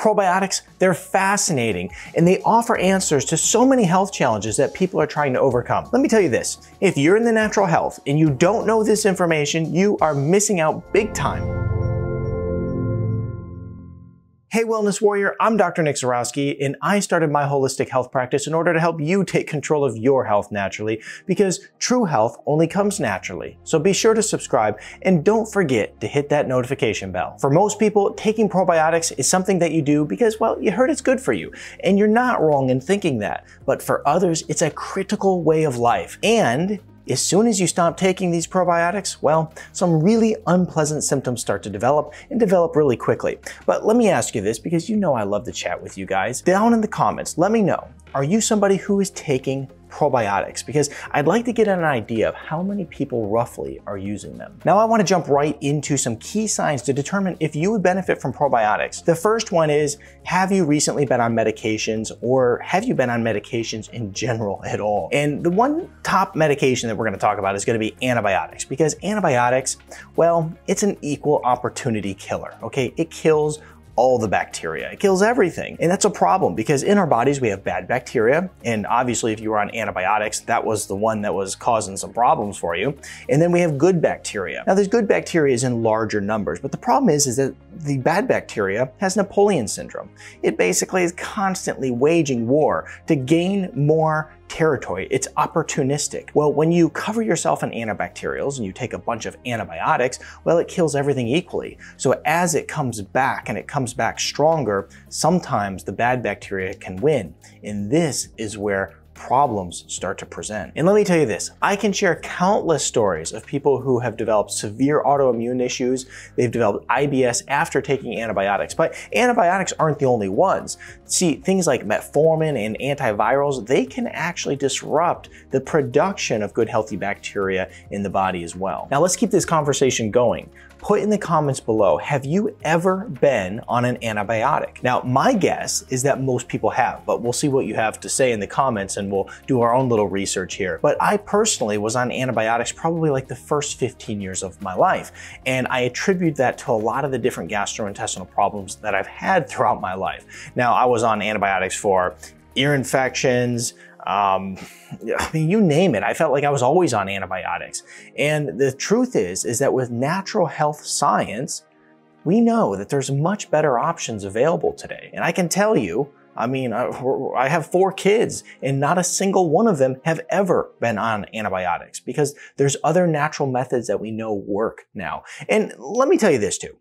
Probiotics, they're fascinating, and they offer answers to so many health challenges that people are trying to overcome. Let me tell you this, if you're in the natural health and you don't know this information, you are missing out big time. Hey Wellness Warrior, I'm Dr. Zyrowski, and I started my holistic health practice in order to help you take control of your health naturally, because true health only comes naturally. So be sure to subscribe and don't forget to hit that notification bell. For most people, taking probiotics is something that you do because, well, you heard it's good for you, and you're not wrong in thinking that. But for others, it's a critical way of life. And as soon as you stop taking these probiotics, well, some really unpleasant symptoms start to develop and develop really quickly. But let me ask you this, because you know I love to chat with you guys. Down in the comments, let me know, are you somebody who is taking probiotics? Because I'd like to get an idea of how many people roughly are using them. Now I want to jump right into some key signs to determine if you would benefit from probiotics. The first one is, have you recently been on medications, or have you been on medications in general at all? And the one top medication that we're going to talk about is going to be antibiotics, because antibiotics, well, it's an equal opportunity killer, okay? It kills all the bacteria. It kills everything. And that's a problem, because in our bodies we have bad bacteria, and obviously if you were on antibiotics, that was the one that was causing some problems for you. And then we have good bacteria. Now there's good bacteria in larger numbers, but the problem is that the bad bacteria has Napoleon syndrome. It basically is constantly waging war to gain more territory. It's opportunistic. Well, when you cover yourself in antibacterials and you take a bunch of antibiotics, well, it kills everything equally. So as it comes back, and it comes back stronger, sometimes the bad bacteria can win. And this is where problems start to present. And let me tell you this, I can share countless stories of people who have developed severe autoimmune issues. They've developed IBS after taking antibiotics, but antibiotics aren't the only ones. See, things like metformin and antivirals, they can actually disrupt the production of good healthy bacteria in the body as well. Now let's keep this conversation going. Put in the comments below, have you ever been on an antibiotic? Now, my guess is that most people have, but we'll see what you have to say in the comments, and we'll do our own little research here. But I personally was on antibiotics probably like the first 15 years of my life, and I attribute that to a lot of the different gastrointestinal problems that I've had throughout my life. Now, I was on antibiotics for ear infections, I mean, you name it. I felt like I was always on antibiotics. And the truth is that with natural health science, we know that there's much better options available today. And I can tell you, I mean, I have 4 kids, and not a single one of them have ever been on antibiotics, because there's other natural methods that we know work now. And let me tell you this too.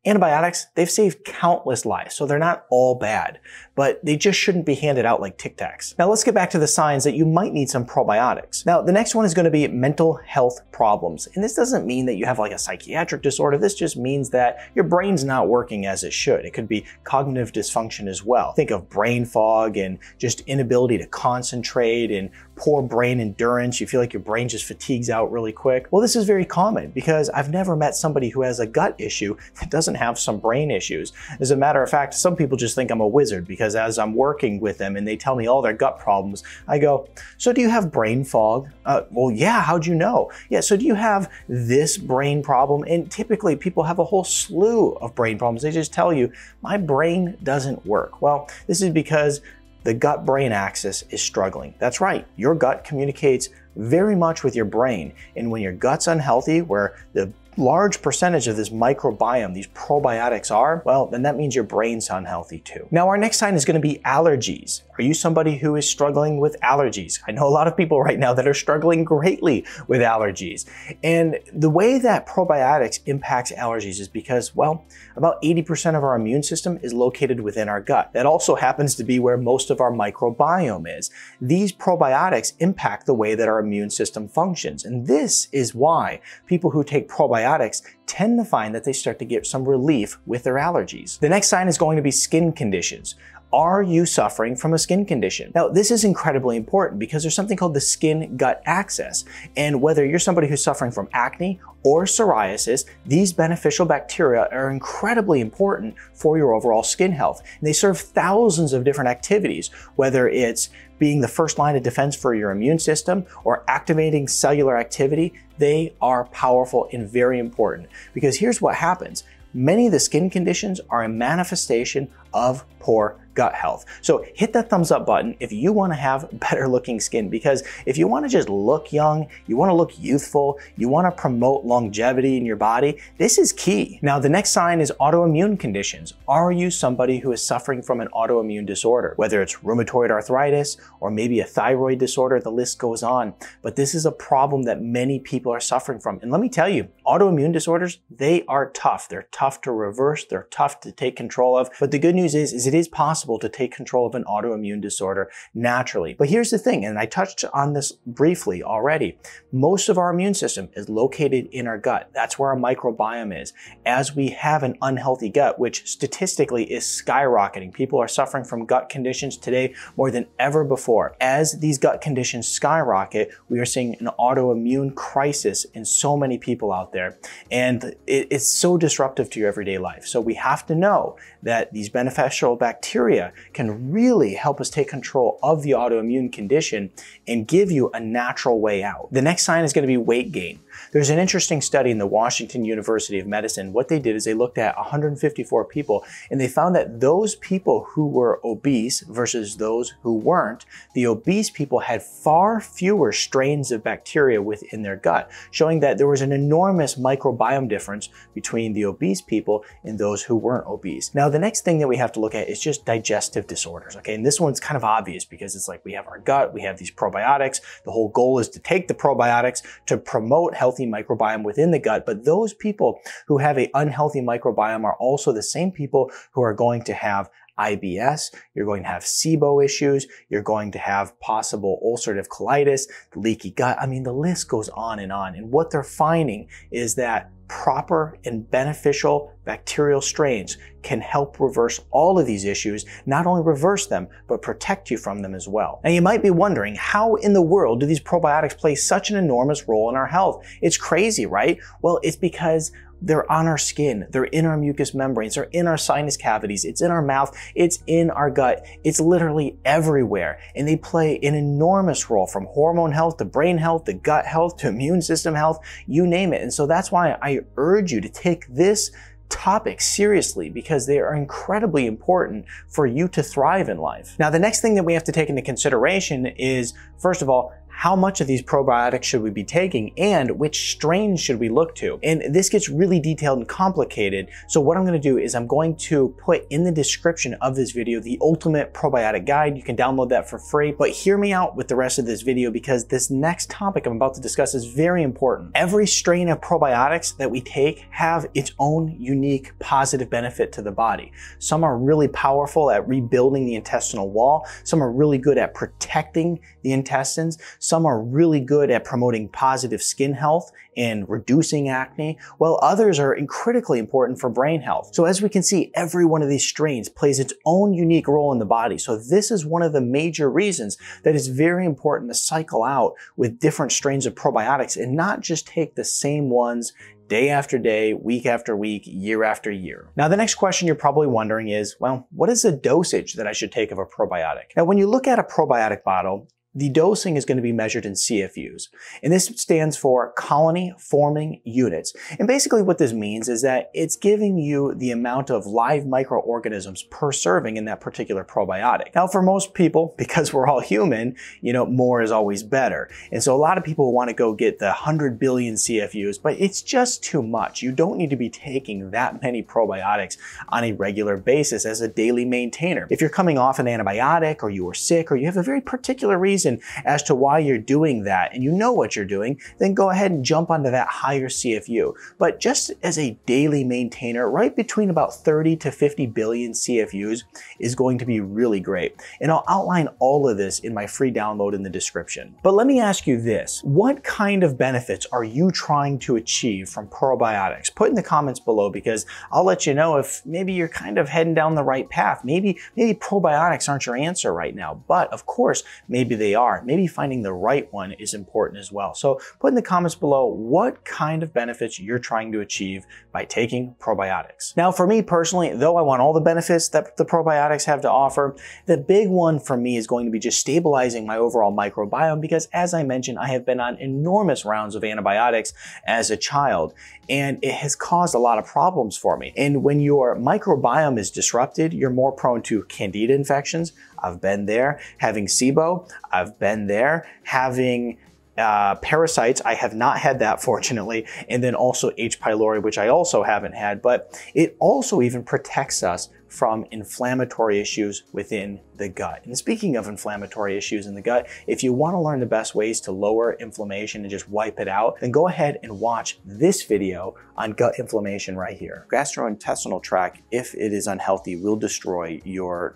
Antibiotics, they've saved countless lives, so they're not all bad, but they just shouldn't be handed out like Tic Tacs. Now let's get back to the signs that you might need some probiotics. Now the next one is going to be mental health problems. And this doesn't mean that you have like a psychiatric disorder. This just means that your brain's not working as it should. It could be cognitive dysfunction as well. Think of brain fog and just inability to concentrate and poor brain endurance. You feel like your brain just fatigues out really quick. Well, this is very common, because I've never met somebody who has a gut issue that doesn't have some brain issues. As a matter of fact, some people just think I'm a wizard, because as I'm working with them and they tell me all their gut problems, I go, so do you have brain fog? Well, yeah, how'd you know? Yeah, so do you have this brain problem? And typically people have a whole slew of brain problems. They just tell you, my brain doesn't work. Well, this is because the gut-brain axis is struggling. That's right, your gut communicates very much with your brain. And when your gut's unhealthy, where the large percentage of this microbiome, these probiotics are, well, then that means your brain's unhealthy too. Now, our next sign is going to be allergies. Are you somebody who is struggling with allergies? I know a lot of people right now that are struggling greatly with allergies. And the way that probiotics impacts allergies is because, well, about 80% of our immune system is located within our gut. That also happens to be where most of our microbiome is. These probiotics impact the way that our immune system functions. And this is why people who take probiotics tend to find that they start to get some relief with their allergies. The next sign is going to be skin conditions. Are you suffering from a skin condition? Now, this is incredibly important because there's something called the skin-gut axis. And whether you're somebody who's suffering from acne or psoriasis, these beneficial bacteria are incredibly important for your overall skin health. And they serve thousands of different activities, whether it's being the first line of defense for your immune system or activating cellular activity. They are powerful and very important, because here's what happens. Many of the skin conditions are a manifestation of poor gut health. So hit that thumbs up button if you want to have better looking skin, because if you want to just look young, you want to look youthful, you want to promote longevity in your body, this is key. Now, the next sign is autoimmune conditions. Are you somebody who is suffering from an autoimmune disorder? Whether it's rheumatoid arthritis or maybe a thyroid disorder, the list goes on. But this is a problem that many people are suffering from. And let me tell you, autoimmune disorders, they are tough. They're tough to reverse. They're tough to take control of. But the good news is it is possible to take control of an autoimmune disorder naturally. But here's the thing, and I touched on this briefly already. Most of our immune system is located in our gut. That's where our microbiome is. As we have an unhealthy gut, which statistically is skyrocketing, people are suffering from gut conditions today more than ever before. As these gut conditions skyrocket, we are seeing an autoimmune crisis in so many people out there. And it's so disruptive to your everyday life. So we have to know that these beneficial bacteria can really help us take control of the autoimmune condition and give you a natural way out. The next sign is going to be weight gain. There's an interesting study in the Washington University of Medicine. What they did is they looked at 154 people, and they found that those people who were obese versus those who weren't, the obese people had far fewer strains of bacteria within their gut, showing that there was an enormous microbiome difference between the obese people and those who weren't obese. Now, the next thing that we have to look at is just digestive disorders, okay? And this one's kind of obvious because it's like we have our gut, we have these probiotics. The whole goal is to take the probiotics to promote healthy microbiome within the gut, but those people who have an unhealthy microbiome are also the same people who are going to have IBS, you're going to have SIBO issues, you're going to have possible ulcerative colitis, leaky gut. I mean, the list goes on. And what they're finding is that proper and beneficial bacterial strains can help reverse all of these issues, not only reverse them, but protect you from them as well. Now, you might be wondering, how in the world do these probiotics play such an enormous role in our health? It's crazy, right? Well, it's because they're on our skin, they're in our mucous membranes, they're in our sinus cavities, it's in our mouth, it's in our gut, it's literally everywhere. And they play an enormous role from hormone health to brain health to gut health to immune system health, you name it. And so that's why I urge you to take this topic seriously, because they are incredibly important for you to thrive in life. Now, the next thing that we have to take into consideration is, first of all, how much of these probiotics should we be taking and which strains should we look to? And this gets really detailed and complicated. So what I'm going to do is I'm going to put in the description of this video the ultimate probiotic guide. You can download that for free, but hear me out with the rest of this video because this next topic I'm about to discuss is very important. Every strain of probiotics that we take have its own unique positive benefit to the body. Some are really powerful at rebuilding the intestinal wall. Some are really good at protecting the intestines. Some are really good at promoting positive skin health and reducing acne, while others are critically important for brain health. So as we can see, every one of these strains plays its own unique role in the body. So this is one of the major reasons that it's very important to cycle out with different strains of probiotics and not just take the same ones day after day, week after week, year after year. Now, the next question you're probably wondering is, well, what is the dosage that I should take of a probiotic? Now, when you look at a probiotic bottle, the dosing is going to be measured in CFUs, and this stands for colony forming units. And basically what this means is that it's giving you the amount of live microorganisms per serving in that particular probiotic. Now, for most people, because we're all human, more is always better. And so a lot of people want to go get the 100 billion CFUs, but it's just too much. You don't need to be taking that many probiotics on a regular basis as a daily maintainer. If you're coming off an antibiotic, or you are sick, or you have a very particular reason as to why you're doing that, and you know what you're doing, then go ahead and jump onto that higher CFU. But just as a daily maintainer, right between about 30 to 50 billion CFUs is going to be really great. And I'll outline all of this in my free download in the description. But let me ask you this, what kind of benefits are you trying to achieve from probiotics? Put in the comments below, because I'll let you know if maybe you're kind of heading down the right path. Maybe probiotics aren't your answer right now, but of course, maybe they they are. Maybe finding the right one is important as well. So put in the comments below what kind of benefits you're trying to achieve by taking probiotics. Now, for me personally, though I want all the benefits that the probiotics have to offer, the big one for me is going to be just stabilizing my overall microbiome because, as I mentioned, I have been on enormous rounds of antibiotics as a child, and it has caused a lot of problems for me. And when your microbiome is disrupted, you're more prone to candida infections. I've been there. Having SIBO, I've been there. Having parasites, I have not had that, fortunately, and then also H. pylori, which I also haven't had, but it also even protects us from inflammatory issues within the gut. And speaking of inflammatory issues in the gut, if you want to learn the best ways to lower inflammation and just wipe it out, then go ahead and watch this video on gut inflammation right here. Gastrointestinal tract, if it is unhealthy, will destroy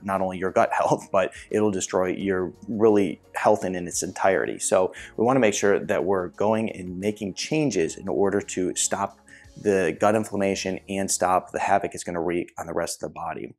not only your gut health, but it'll destroy your really health in its entirety. So we want to make sure that we're going and making changes in order to stop the gut inflammation and stop the havoc it's going to wreak on the rest of the body.